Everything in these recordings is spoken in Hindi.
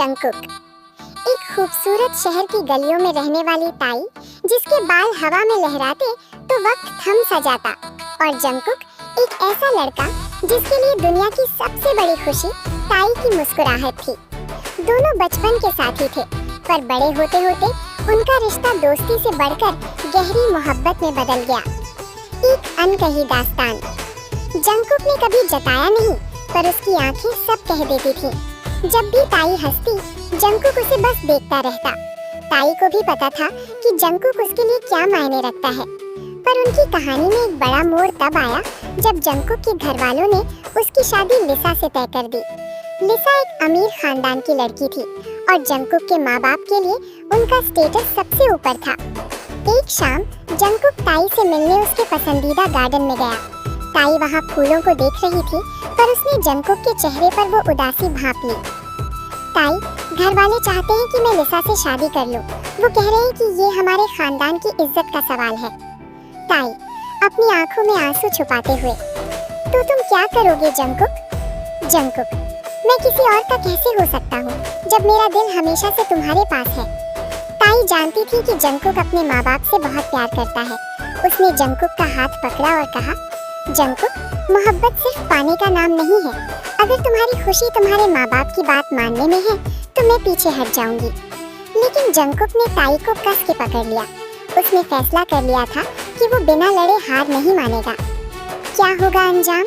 जंगकुक। एक खूबसूरत शहर की गलियों में रहने वाली ताई, जिसके बाल हवा में लहराते तो वक्त थम सा जाता। और जंगकुक एक ऐसा लड़का जिसके लिए दुनिया की सबसे बड़ी खुशी ताई की मुस्कुराहट थी। दोनों बचपन के साथी थे, पर बड़े होते होते उनका रिश्ता दोस्ती से बढ़कर गहरी मोहब्बत में बदल गया। एक अनकही दास्तान। जंगकुक ने कभी जताया नहीं, पर उसकी आंखें सब कह देती थी। जब भी ताई हंसती, जंगकुक उसे बस देखता रहता। ताई को भी पता था कि जंगकुक उसके लिए क्या मायने रखता है। पर उनकी कहानी में एक बड़ा मोड़ तब आया जब जंगकुक के घर वालों ने उसकी शादी लिसा से तय कर दी। लिसा एक अमीर खानदान की लड़की थी और जंगकुक के माँ बाप के लिए उनका स्टेटस सबसे ऊपर था। एक शाम जंगकुक ताई से मिलने उसके पसंदीदा गार्डन में गया। ताई वहाँ फूलों को देख रही थी, पर उसने जंगकुक के चेहरे पर वो उदासी भांप ली। ताई, घर वाले चाहते हैं कि मैं लिसा से शादी कर लूं। वो कह रहे हैं कि ये हमारे खानदान की इज्जत का सवाल है। ताई, अपनी आंखों में आंसू छुपाते हुए, तो तुम क्या करोगे जंगकुक? जंगकुक, मैं किसी और का कैसे हो सकता हूँ जब मेरा दिल हमेशा से तुम्हारे पास है। ताई जानती थी कि जंगकुक अपने माँ बाप से बहुत प्यार करता है। उसने जंगकुक का हाथ पकड़ा और कहा, जंगकुक, मोहब्बत सिर्फ पाने का नाम नहीं है। अगर तुम्हारी खुशी तुम्हारे माँ बाप की बात मानने में है तो मैं पीछे हट जाऊंगी। लेकिन जंगकुक ने ताई को कस के पकड़ लिया। उसने फैसला कर लिया था कि वो बिना लड़े हार नहीं मानेगा। क्या होगा अंजाम?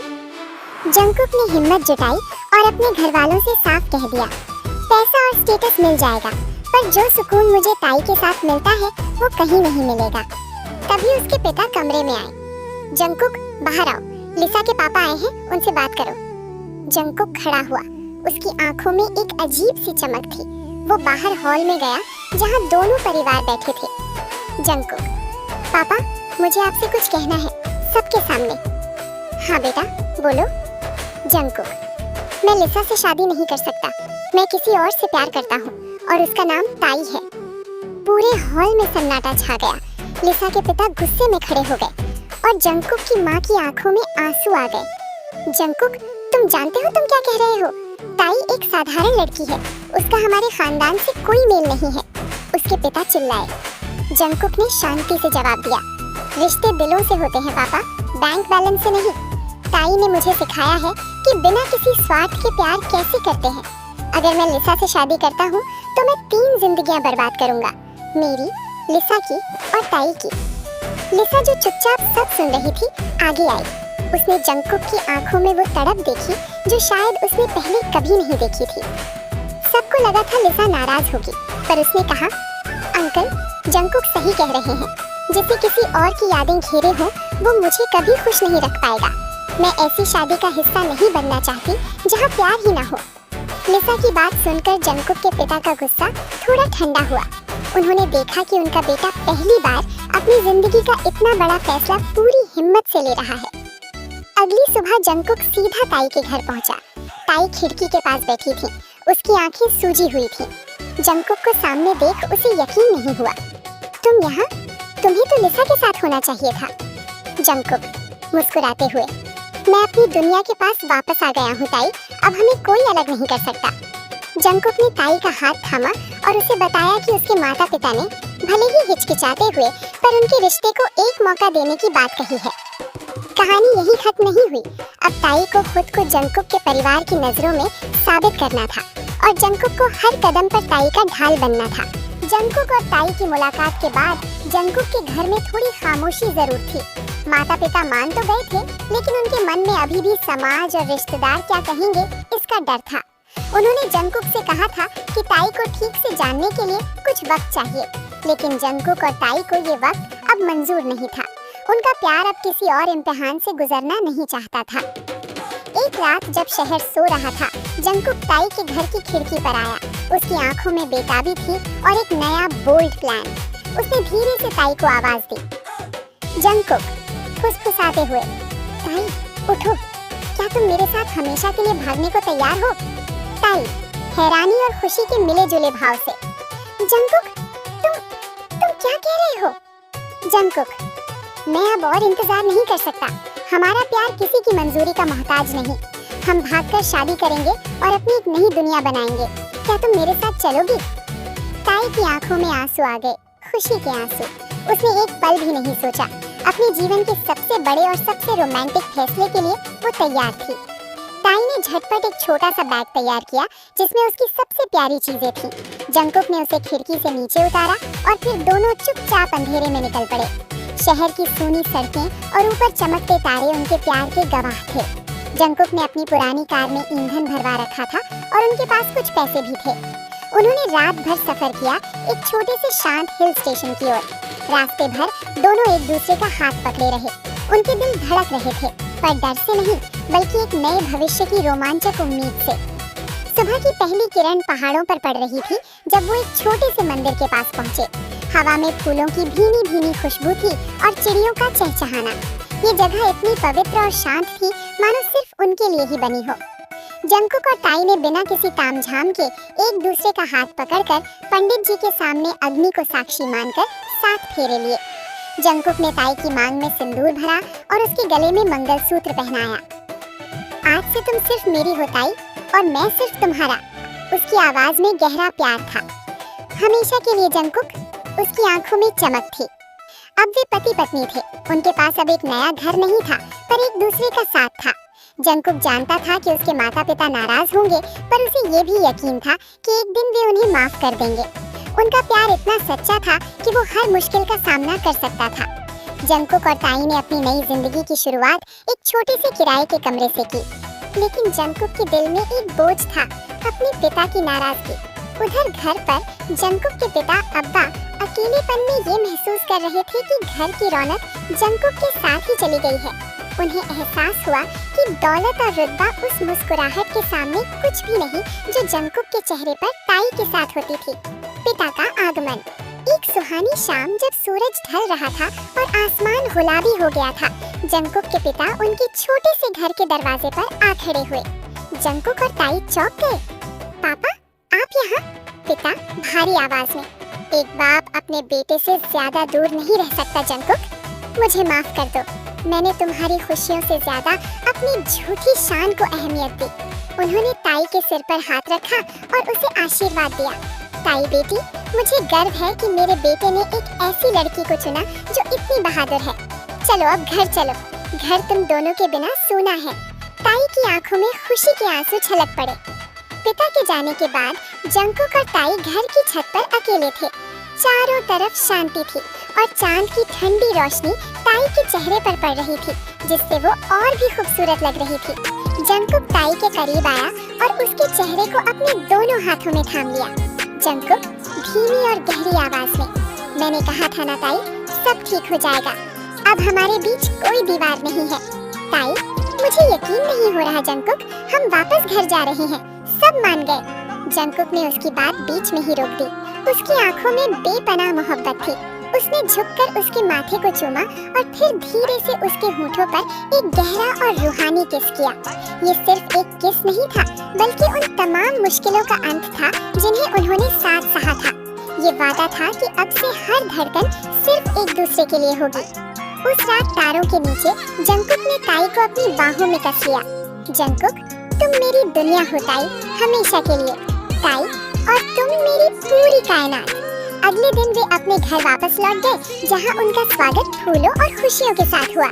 जंगकुक ने हिम्मत जुटाई और अपने घर वालों से साफ कह दिया, पैसा और स्टेटस मिल जाएगा, पर जो सुकून मुझे ताई के साथ मिलता है वो कहीं नहीं मिलेगा। तभी उसके पिता कमरे में आए। जंगकुक, बाहर आओ, लिसा के पापा आए हैं, उनसे बात करो। जंगकुक खड़ा हुआ। उसकी आंखों में एक अजीब सी चमक थी। वो बाहर हॉल में गया जहां दोनों परिवार बैठे थे। जंगकुक, पापा, मुझे आपसे कुछ कहना है, सबके सामने। हाँ बेटा, बोलो। जंगकुक, मैं लिसा से शादी नहीं कर सकता। मैं किसी और से प्यार करता हूँ और उसका नाम ताई है। पूरे हॉल में सन्नाटा छा गया। लिसा के पिता गुस्से में खड़े हो गए और जंगकुक की माँ की आंखों में आंसू आ गए। जंगकुक, तुम जानते हो तुम क्या कह रहे हो? ताई एक साधारण लड़की है, उसका हमारे खानदान से कोई मेल नहीं है। उसके पिता चिल्लाए। जंगकुक ने शांति से जवाब दिया, रिश्ते दिलों से होते हैं पापा, बैंक बैलेंस से नहीं। ताई ने मुझे सिखाया है कि बिना किसी स्वार्थ के प्यार कैसे करते हैं। अगर मैं लिसा से शादी करता हूँ तो मैं 3 जिंदगियाँ बर्बाद करूँगा, मेरी, लिसा की और ताई की। लिसा जो चुपचाप सब सुन रही थी, आगे आई। उसने जंगकुक की आंखों में वो तड़प देखी जो शायद उसने पहले कभी नहीं देखी थी। सबको लगा था लिसा नाराज होगी, पर उसने कहा, अंकल, जंगकुक सही कह रहे हैं। जिसे किसी और की यादें घेरे हों, वो मुझे कभी खुश नहीं रख पाएगा। मैं ऐसी शादी का हिस्सा नहीं बनना चाहती जहाँ प्यार ही ना हो। लिसा की बात सुनकर जंगकुक के पिता का गुस्सा थोड़ा ठंडा हुआ। उन्होंने देखा कि उनका बेटा पहली बार अपनी जिंदगी का इतना बड़ा फैसला पूरी हिम्मत से ले रहा है। अगली सुबह जंगकुक सीधा ताई के घर पहुंचा। ताई खिड़की के पास बैठी थी। उसकी आंखें सूजी हुई थी। जंगकुक को सामने देख उसे यकीन नहीं हुआ। तुम यहाँ? तुम्हें तो लिसा के साथ होना चाहिए था। जंगकुक मुस्कुराते हुए, मैं अपनी दुनिया के पास वापस आ गया हूँ ताई, अब हमें कोई अलग नहीं कर सकता। जंगकुक ने ताई का हाथ थामा और उसे बताया कि उसके माता पिता ने भले ही हिचकिचाते हुए पर उनके रिश्ते को एक मौका देने की बात कही है। कहानी यही खत्म नहीं हुई। अब ताई को खुद को जंगकुक के परिवार की नजरों में साबित करना था और जंगकुक को हर कदम पर ताई का ढाल बनना था। जंगकुक और ताई की मुलाकात के बाद जंगकुक के घर में थोड़ी खामोशी जरूर थी। माता पिता मान तो गए थे, लेकिन उनके मन में अभी भी समाज और रिश्तेदार क्या कहेंगे इसका डर था। उन्होंने जंगकुक से कहा था कि ताई को ठीक से जानने के लिए कुछ वक्त चाहिए, लेकिन जंगकुक और ताई को ये वक्त अब मंजूर नहीं था। उनका प्यार अब किसी और इम्तिहान से गुजरना नहीं चाहता था। एक रात जब शहर सो रहा था, जंगकुक ताई के घर की खिड़की पर आया। उसकी आंखों में बेताबी थी और एक नया बोल्ड प्लान। उसने धीरे से ताई को आवाज दी। जंगकुक फुसफुसाते हुए, ताई उठो, क्या तुम मेरे साथ हमेशा के लिए भागने को तैयार हो? ताई हैरानी और खुशी के मिले जुले भाव से, जंगकुक, तुम क्या कह रहे हो? जंगकुक, मैं अब और इंतजार नहीं कर सकता। हमारा प्यार किसी की मंजूरी का मोहताज नहीं। हम भागकर शादी करेंगे और अपनी एक नई दुनिया बनाएंगे। क्या तुम मेरे साथ चलोगी? ताई की आंखों में आंसू आ गए, खुशी के आंसू। उसने एक पल भी नहीं सोचा। अपने जीवन के सबसे बड़े और सबसे रोमांटिक फैसले के लिए वो तैयार थी। ताई ने झटपट एक छोटा सा बैग तैयार किया जिसमें उसकी सबसे प्यारी चीजें थी। जंकुक ने उसे खिड़की से नीचे उतारा और फिर दोनों चुपचाप अंधेरे में निकल पड़े। शहर की सूनी सड़कें और ऊपर चमकते तारे उनके प्यार के गवाह थे। जंकुक ने अपनी पुरानी कार में ईंधन भरवा रखा था और उनके पास कुछ पैसे भी थे। उन्होंने रात भर सफर किया एक छोटे से शांत हिल स्टेशन की ओर। रास्ते भर दोनों एक दूसरे का हाथ पकड़े रहे। उनके दिल धड़क रहे थे, पर डर से नहीं बल्कि एक नए भविष्य की रोमांचक उम्मीद से। सुबह की पहली किरण पहाड़ों पर पड़ रही थी जब वो एक छोटे से मंदिर के पास पहुंचे। हवा में फूलों की भीनी भीनी खुशबू थी और चिड़ियों का चहचहाना। ये जगह इतनी पवित्र और शांत थी मानो सिर्फ उनके लिए ही बनी हो। जंकुक और ताई ने बिना किसी तामझाम के एक दूसरे का हाथ पकड़कर पंडित जी के सामने अग्नि को साक्षी मानकर 7 फेरे लिए। जंकुक ने ताई की मांग में सिंदूर भरा और उसके गले में मंगलसूत्र पहनाया। आज से तुम सिर्फ मेरी हो ताई और मैं सिर्फ तुम्हारा। उसकी आवाज में गहरा प्यार था। हमेशा के लिए जंकुक। उसकी आंखों में चमक थी। अब वे पति पत्नी थे। उनके पास अब एक नया घर नहीं था, पर एक दूसरे का साथ था। जंकुक जानता था कि उसके माता पिता नाराज होंगे, पर उसे ये भी यकीन था कि एक दिन वे उन्हें माफ कर देंगे। उनका प्यार इतना सच्चा था कि वो हर मुश्किल का सामना कर सकता था। जंकुक और ताई ने अपनी नई जिंदगी की शुरुआत एक छोटे से किराए के कमरे से की। लेकिन जंकुक के दिल में एक बोझ था, अपने पिता की नाराजगी। उधर घर पर जंकुक के पिता अब्बा अकेलेपन में ये महसूस कर रहे थे कि घर की रौनक जंकुक के साथ ही चली गई है। उन्हें एहसास हुआ कि दौलत और रुतबा उस मुस्कुराहट के सामने कुछ भी नहीं जो जंकुक के चेहरे पर ताई के साथ होती थी। पिता का आगमन। एक सुहानी शाम जब सूरज ढल रहा था और आसमान गुलाबी हो गया था, जंकुक के पिता उनके छोटे से घर के दरवाजे पर आ खड़े हुए। जंकुक और ताई चौंक गए। पापा, आप यहाँ? पिता भारी आवाज में। एक बाप अपने बेटे से ज्यादा दूर नहीं रह सकता जंकुक। मुझे माफ कर दो। मैंने तुम्हारी खुशियों से ज्यादा अपनी झूठी शान को अहमियत दी। उन्होंने ताई के सिर पर हाथ रखा और उसे आशीर्वाद दिया। ताई बेटी, मुझे गर्व है कि मेरे बेटे ने एक ऐसी लड़की को चुना जो इतनी बहादुर है। चलो अब घर चलो। घर तुम दोनों के बिना सूना है। ताई की आंखों में खुशी के आंसू छलक पड़े। पिता के जाने के बाद जंकुक और ताई घर की छत पर अकेले थे। चारों तरफ शांति थी और चांद की ठंडी रोशनी ताई के चेहरे पर पड़ रही थी, जिससे वो और भी खूबसूरत लग रही थी। जंकुक ताई के करीब आया और उसके चेहरे को अपने दोनों हाथों में थाम लिया। जंकुक धीमी और गहरी आवाज में, मैंने कहा था ना ताई, सब ठीक हो जाएगा। अब हमारे बीच कोई दीवार नहीं है। ताई, मुझे यकीन नहीं हो रहा जंकुक, हम वापस घर जा रहे हैं। सब मान गए। जंकुक ने उसकी बात बीच में ही रोक दी। उसकी आंखों में बेपनाह मोहब्बत थी। उसने झुककर उसके माथे को चूमा और फिर धीरे से उसके होठों पर एक गहरा और रूहानी किस किया। ये सिर्फ एक किस नहीं था, बल्कि उन तमाम मुश्किलों का अंत था जिन्हें उन्होंने साथ सहा था। ये वादा था कि अब से हर धड़कन सिर्फ एक दूसरे के लिए होगी। उस रात तारों के नीचे जंकुक ने ताई को अपनी बाहों में कस लिया। जंकुक, तुम मेरी दुनिया हो ताई, हमेशा के लिए। ताई, और तुम मेरी पूरी कायनात। अगले दिन वे अपने घर वापस लौट गए, जहां उनका स्वागत फूलों और खुशियों के साथ हुआ।